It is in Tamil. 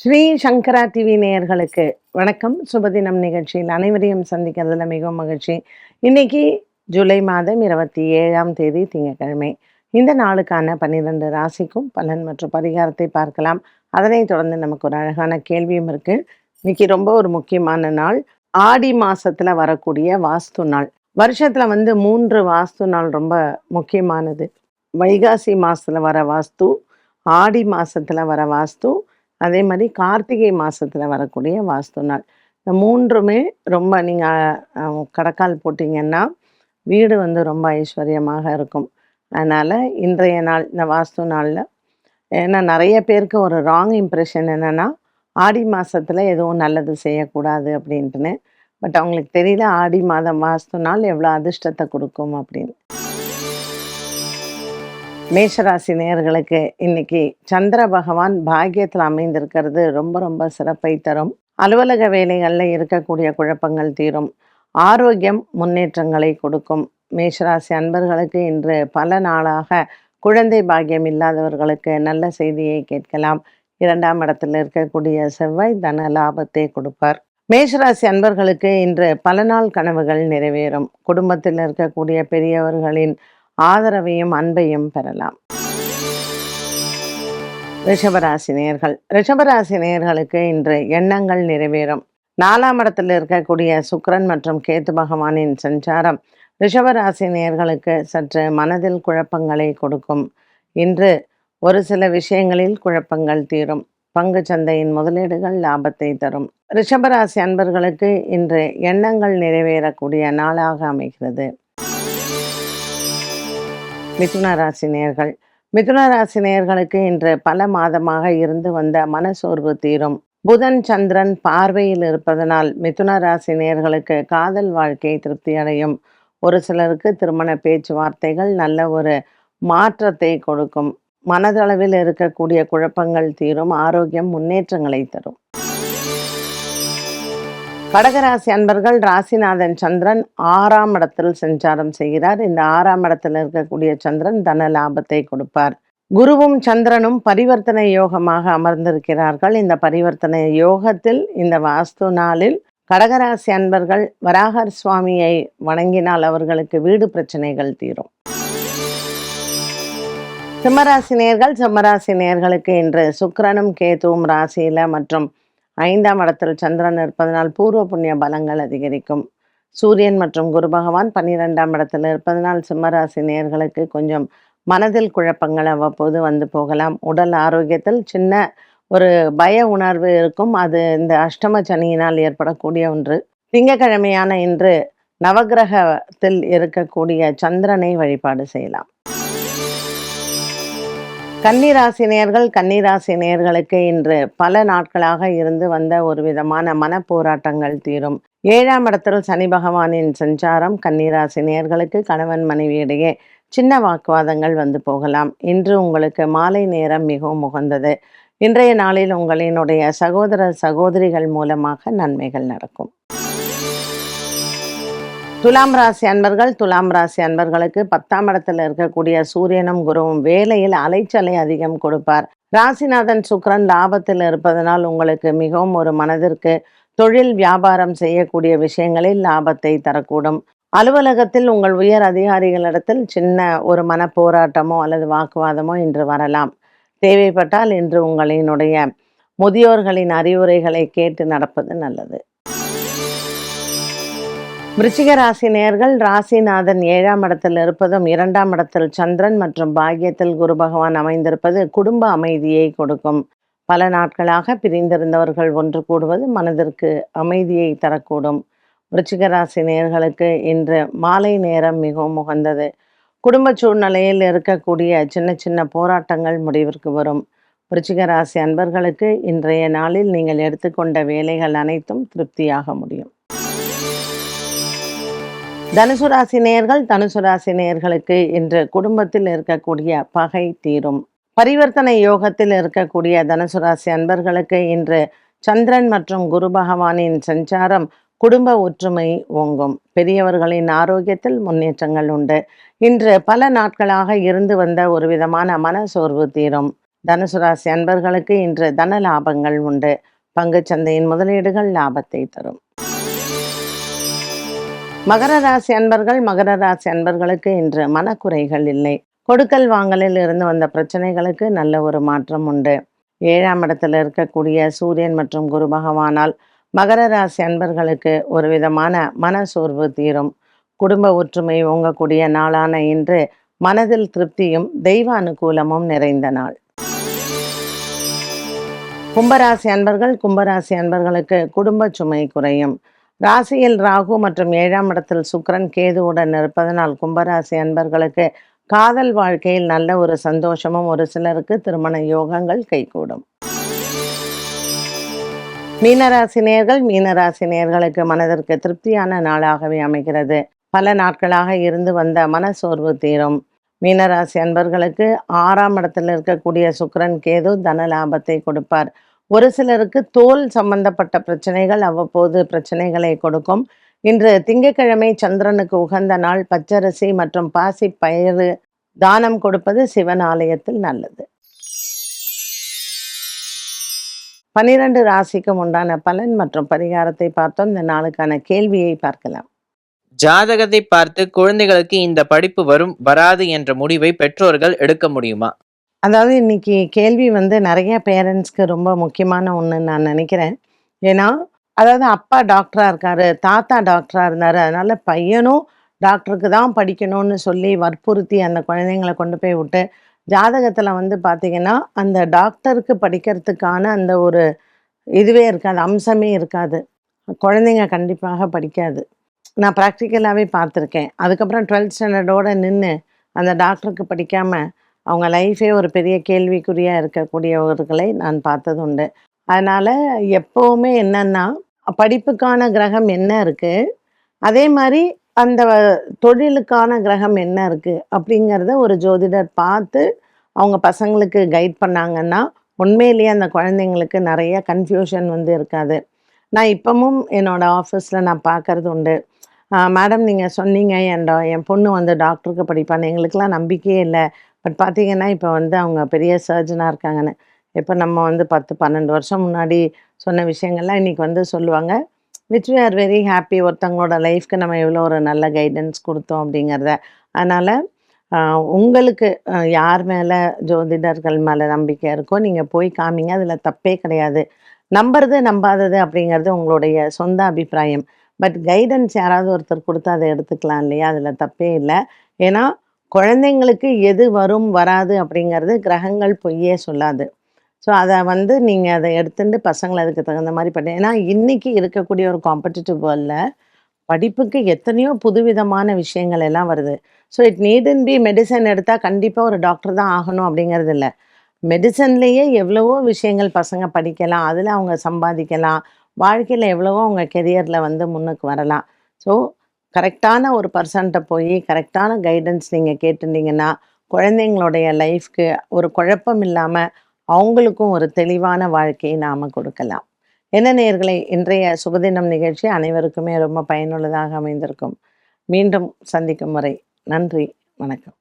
ஸ்ரீ சங்கரா டிவி நேயர்களுக்கு வணக்கம். சுபதினம் நிகழ்ச்சியில் அனைவரையும் சந்திக்கிறதுல மிகவும் மகிழ்ச்சி. இன்னைக்கு ஜூலை மாதம் 27ஆம் தேதி திங்கட்கிழமை. இந்த நாளுக்கான 12 ராசிக்கும் பலன் மற்றும் பரிகாரத்தை பார்க்கலாம். அதனைத் தொடர்ந்து நமக்கு ஒரு அழகான கேள்வியும் இருக்கு. இன்னைக்கு ரொம்ப ஒரு முக்கியமான நாள். ஆடி மாசத்துல வரக்கூடிய வாஸ்து நாள். வருஷத்துல 3 வாஸ்து நாள் ரொம்ப முக்கியமானது. வைகாசி மாசத்துல வர வாஸ்து, ஆடி மாசத்துல வர வாஸ்து, அதே மாதிரி கார்த்திகை மாசத்துல வரக்கூடிய வாஸ்து நாள். இந்த 3மே ரொம்ப நீங்க கடக்கால் போட்டீங்கன்னா, வீடு ரொம்ப ஐஸ்வர்யமாக இருக்கும். அதனால இன்றைய நாள் இந்த வாஸ்து நாள்ல ஏன்னா நெறைய பேருக்கு ஒரு ராங் இம்ப்ரஷன் என்னன்னா, ஆடி மாசத்துல எதுவும் நல்லது செய்யக்கூடாது அப்படின்ட்டுன்னு. பட் அவங்களுக்கு தெரியல ஆடி மாதம் வாஸ்து நாள் எவ்வளோ அதிர்ஷ்டத்த குடுக்கும் அப்படின்னு. மேஷராசி நேயர்களுக்கு இன்னைக்கு சந்திர பகவான் பாக்கியத்தில் அமைந்திருக்கிறது ரொம்ப ரொம்ப சிறப்பை தரும். அலுவலக வேலைகளில் இருக்கக்கூடிய குழப்பங்கள் தீரும். ஆரோக்கியம் முன்னேற்றங்களை கொடுக்கும். மேஷராசி அன்பர்களுக்கு இன்று பல நாளாக குழந்தை பாக்கியம் இல்லாதவர்களுக்கு நல்ல செய்தியை கேட்கலாம். 2ஆம் இடத்தில் இருக்கக்கூடிய செவ்வாய் தன லாபத்தை கொடுப்பார். மேஷராசி அன்பர்களுக்கு இன்று பல நாள் கனவுகள் நிறைவேறும். குடும்பத்தில் இருக்கக்கூடிய பெரியவர்களின் ஆதரவையும் அன்பையும் பெறலாம். ரிஷபராசி நேயர்களுக்கு இன்று எண்ணங்கள் நிறைவேறும். 4ஆம் இடத்தில் இருக்கக்கூடிய சுக்கிரன் மற்றும் கேத்து பகவானின் சஞ்சாரம் ரிஷபராசி நேயர்களுக்கு சற்று மனதில் குழப்பங்களை கொடுக்கும். இன்று ஒரு சில விஷயங்களில் குழப்பங்கள் தீரும். பங்கு சந்தையின் முதலீடுகள் லாபத்தை தரும். ரிஷபராசி அன்பர்களுக்கு இன்று எண்ணங்கள் நிறைவேறக்கூடிய நாளாக அமைகிறது. மிதுன ராசி நேயர்களுக்கு இன்று பல மாதமாக இருந்து வந்த மனசோர்வு தீரும். புதன் சந்திரன் பார்வையில் இருப்பதனால் மிதுன ராசி நேயர்களுக்கு காதல் வாழ்க்கை திருப்தி அடையும். ஒரு சிலருக்கு திருமண பேச்சுவார்த்தைகள் நல்ல ஒரு மாற்றத்தை கொடுக்கும். மனதளவில் இருக்கக்கூடிய குழப்பங்கள் தீரும். ஆரோக்கியம் முன்னேற்றங்களை தரும். கடகராசி அன்பர்கள், ராசிநாதன் சந்திரன் 6ஆம் இடத்தில் சஞ்சாரம் செய்கிறார். இந்த 6ஆம் இடத்தில் இருக்கக்கூடிய சந்திரன் தன லாபத்தை கொடுப்பார். குருவும் சந்திரனும் பரிவர்த்தனை யோகமாக அமர்ந்திருக்கிறார்கள். இந்த பரிவர்த்தனை யோகத்தில் இந்த வாஸ்து நாளில் கடகராசி அன்பர்கள் வராகர் சுவாமியை வணங்கினால் அவர்களுக்கு வீடு பிரச்சனைகள் தீரும். சிம்மராசி நேயர்களுக்கு இன்று சுக்கிரனும் கேதுவும் ராசியில மற்றும் 5ஆம் இடத்தில் சந்திரன் இருப்பதனால் பூர்வ புண்ணிய பலங்கள் அதிகரிக்கும். சூரியன் மற்றும் குரு பகவான் 12ஆம் இடத்தில் இருப்பதனால் சிம்மராசி நேயர்களுக்கு கொஞ்சம் மனதில் குழப்பங்கள் அவ்வப்போது வந்து போகலாம். உடல் ஆரோக்கியத்தில் சின்ன ஒரு பய உணர்வு இருக்கும். அது இந்த அஷ்டம சனியினால் ஏற்படக்கூடிய ஒன்று. திங்கக்கிழமையான இன்று நவகிரகத்தில் இருக்கக்கூடிய சந்திரனை வழிபாடு செய்யலாம். கன்னிராசி நேயர்களுக்கு இன்று பல நாட்களாக இருந்து வந்த ஒரு விதமான மனப்போராட்டங்கள் தீரும். 7ஆம் இடத்தில் சனி பகவானின் சஞ்சாரம் கன்னிராசி நேயர்களுக்கு கணவன் மனைவியிடையே சின்ன வாக்குவாதங்கள் வந்து போகலாம். இன்று உங்களுக்கு மாலை நேரம் மிகவும் உகந்தது. இன்றைய நாளில் உங்களினுடைய சகோதர சகோதரிகள் மூலமாக நன்மைகள் நடக்கும். துலாம் ராசி அன்பர்களுக்கு 10ஆம் இடத்தில் இருக்கக்கூடிய சூரியனும் குருவும் வேலையில் அலைச்சலை அதிகம் கொடுப்பார். ராசிநாதன் சுக்கிரன் லாபத்தில் இருப்பதனால் உங்களுக்கு மிகவும் ஒரு மனதிற்கு தொழில் வியாபாரம் செய்யக்கூடிய விஷயங்களில் லாபத்தை தரக்கூடும். அலுவலகத்தில் உங்கள் உயர் அதிகாரிகளிடத்தில் சின்ன ஒரு மன போராட்டமோ அல்லது வாக்குவாதமோ இன்று வரலாம். தேவைப்பட்டால் இன்று உங்களினுடைய முதியோர்களின் அறிவுரைகளை கேட்டு நடப்பது நல்லது. விருச்சிக ராசி நேயர்கள், ராசிநாதன் 7ஆம் இடத்தில் இருப்பதும் 2ஆம் இடத்தில் சந்திரன் மற்றும் பாக்கியத்தில் குரு பகவான் அமைந்திருப்பது குடும்ப அமைதியை கொடுக்கும். பல நாட்களாக பிரிந்திருந்தவர்கள் ஒன்று கூடுவது மனதிற்கு அமைதியை தரக்கூடும். விருச்சிக ராசி நேயர்களுக்கு இன்று மாலை நேரம் மிகவும் உகந்தது. குடும்ப சூழ்நிலையில் இருக்கக்கூடிய சின்ன சின்ன போராட்டங்கள் முடிவிற்கு வரும். விருச்சிக ராசி அன்பர்களுக்கு இன்றைய நாளில் நீங்கள் எடுத்துக்கொண்ட வேலைகள் அனைத்தும் திருப்தியாக முடியும். தனுசு ராசி நேயர்களுக்கு இன்று குடும்பத்தில் இருக்கக்கூடிய பகை தீரும். பரிவர்த்தனை யோகத்தில் இருக்கக்கூடிய தனுசு ராசி அன்பர்களுக்கு இன்று சந்திரன் மற்றும் குரு பகவானின் சஞ்சாரம் குடும்ப ஒற்றுமை ஓங்கும். பெரியவர்களின் ஆரோக்கியத்தில் முன்னேற்றங்கள் உண்டு. இன்று பல நாட்களாக இருந்து வந்த ஒரு விதமான மன சோர்வு தீரும். தனுசு ராசி அன்பர்களுக்கு இன்று தன லாபங்கள் உண்டு. பங்குச் சந்தையின் முதலீடுகள் லாபத்தை தரும். மகர ராசி அன்பர்களுக்கு இன்று மனக்குறைகள் இல்லை. கொடுக்கல் வாங்கலில் இருந்து வந்த பிரச்சனைகளுக்கு நல்ல ஒரு மாற்றம் உண்டு. 7ஆம் இடத்தில் இருக்கக்கூடிய சூரியன் மற்றும் குரு பகவானால் மகர ராசி அன்பர்களுக்கு ஒரு விதமான மனசோர்வு தீரும். குடும்ப ஒற்றுமை ஓங்கக்கூடிய நாளான இன்று மனதில் திருப்தியும் தெய்வ அனுகூலமும் நிறைந்த நாள். கும்பராசி அன்பர்களுக்கு குடும்ப சுமை குறையும். ராசியில் ராகு மற்றும் 7ஆம் இடத்தில் சுக்கிரன் கேதுவுடன் இருப்பதனால் கும்பராசி அன்பர்களுக்கு காதல் வாழ்க்கையில் நல்ல ஒரு சந்தோஷமும், ஒரு சிலருக்கு திருமண யோகங்கள் கைகூடும். மீனராசி நேயர்களுக்கு மனதிற்கு திருப்தியான நாளாகவே அமைகிறது. பல நாட்களாக இருந்து வந்த மனசோர்வு தீரும். மீனராசி அன்பர்களுக்கு 6ஆம் இடத்தில் இருக்கக்கூடிய சுக்கிரன் கேது தன லாபத்தை கொடுப்பார். ஒரு சிலருக்கு தோல் சம்பந்தப்பட்ட பிரச்சனைகள் அவ்வப்போது பிரச்சனைகளை கொடுக்கும். இன்று திங்கட்கிழமை சந்திரனுக்கு உகந்த நாள். பச்சரிசி மற்றும் பாசி பயிறு தானம் கொடுப்பது சிவன் ஆலயத்தில் நல்லது. 12 ராசிக்கும் உண்டான பலன் மற்றும் பரிகாரத்தை பார்த்தோம். இந்த நாளுக்கான கேள்வியை பார்க்கலாம். ஜாதகத்தை பார்த்து குழந்தைகளுக்கு இந்த படிப்பு வரும் வராது என்ற முடிவை பெற்றோர்கள் எடுக்க முடியுமா? அதாவது இன்னைக்கு கேள்வி நிறைய பேரண்ட்ஸ்க்கு ரொம்ப முக்கியமான ஒன்றுன்னு நான் நினைக்கிறேன். ஏன்னா அதாவது அப்பா டாக்டராக இருக்காரு, தாத்தா டாக்டராக இருந்தார், அதனால பையனும் டாக்டருக்கு தான் படிக்கணும்னு சொல்லி வற்புறுத்தி அந்த குழந்தைங்களை கொண்டு போய் விட்டு ஜாதகத்தில் பார்த்தீங்கன்னா அந்த டாக்டருக்கு படிக்கிறதுக்கான அந்த ஒரு இதுவே இருக்காது, அம்சமே இருக்காது. குழந்தைங்க கண்டிப்பாக படிக்காது. நான் ப்ராக்டிக்கலாகவே பார்த்துருக்கேன். அதுக்கப்புறம் 12th ஸ்டாண்டர்டோடு நின்று அந்த டாக்டருக்கு படிக்காமல் அவங்க லைஃபே ஒரு பெரிய கேள்விக்குறியாக இருக்கக்கூடியவர்களை நான் பார்த்தது உண்டு. அதனால் எப்போவுமே என்னென்னா படிப்புக்கான கிரகம் என்ன இருக்குது, அதே மாதிரி அந்த தொழிலுக்கான கிரகம் என்ன இருக்குது அப்படிங்கிறத ஒரு ஜோதிடர் பார்த்து அவங்க பசங்களுக்கு கைட் பண்ணாங்கன்னா உண்மையிலேயே அந்த குழந்தைங்களுக்கு நிறைய கன்ஃபியூஷன் இருக்காது. நான் இப்போவும் என்னோடய ஆஃபீஸில் நான் பார்க்குறது உண்டு. மேடம் நீங்கள் சொன்னீங்க என் பொண்ணு டாக்டருக்கு படிப்பான்னு, எங்களுக்கெல்லாம் நம்பிக்கையே இல்லை. பட் பார்த்தீங்கன்னா இப்போ அவங்க பெரிய சர்ஜனாக இருக்காங்கன்னு. இப்போ நம்ம 10-12 வருஷம் முன்னாடி சொன்ன விஷயங்கள்லாம் இன்றைக்கி சொல்லுவாங்க. Which we are very happy. ஒருத்தவங்களோட லைஃப்க்கு நம்ம எவ்வளோ ஒரு நல்ல கைடன்ஸ் கொடுத்தோம் அப்படிங்கிறத. அதனால் உங்களுக்கு யார் மேலே ஜோதிடர்கள் மேலே நம்பிக்கை இருக்கோ நீங்கள் போய் காமிங்க, அதில் தப்பே கிடையாது. நம்புறது நம்பாதது அப்படிங்கிறது உங்களுடைய சொந்த அபிப்பிராயம். பட் கைடன்ஸ் யாராவது ஒருத்தர் கொடுத்து அதை எடுத்துக்கலாம் இல்லையா, அதில் தப்பே இல்லை. ஏன்னா குழந்தைங்களுக்கு எது வரும் வராது அப்படிங்கிறது கிரகங்கள் பொய்யே சொல்லாது. ஸோ அதை நீங்கள் அதை எடுத்துட்டு பசங்களை அதுக்கு தகுந்த மாதிரி பண்ணி, ஏன்னா இன்றைக்கி இருக்கக்கூடிய ஒரு காம்படிட்டிவ் வேர்ல்டில் படிப்புக்கு எத்தனையோ புதுவிதமான விஷயங்கள் எல்லாம் வருது. So it needn't be medicine எடுத்தால் கண்டிப்பாக ஒரு டாக்டர் தான் ஆகணும் அப்படிங்கிறது இல்லை. மெடிசன்லேயே எவ்வளவோ விஷயங்கள் பசங்க படிக்கலாம், அதில் அவங்க சம்பாதிக்கலாம், வாழ்க்கையில் எவ்வளவோ அவங்க கெரியரில் முன்னுக்கு வரலாம். ஸோ கரெக்டான ஒரு பர்சன்ட்ட போய் கரெக்டான கைடன்ஸ் நீங்கள் கேட்டுருந்தீங்கன்னா குழந்தைங்களுடைய லைஃப்க்கு ஒரு குழப்பம் இல்லாமல் அவங்களுக்கும் ஒரு தெளிவான வாழ்க்கையை நாம் கொடுக்கலாம். என்ன நேயர்களே, இன்றைய சுபதினம் நிகழ்ச்சி அனைவருக்குமே ரொம்ப பயனுள்ளதாக அமைந்திருக்கும். மீண்டும் சந்திக்கும் வரை நன்றி, வணக்கம்.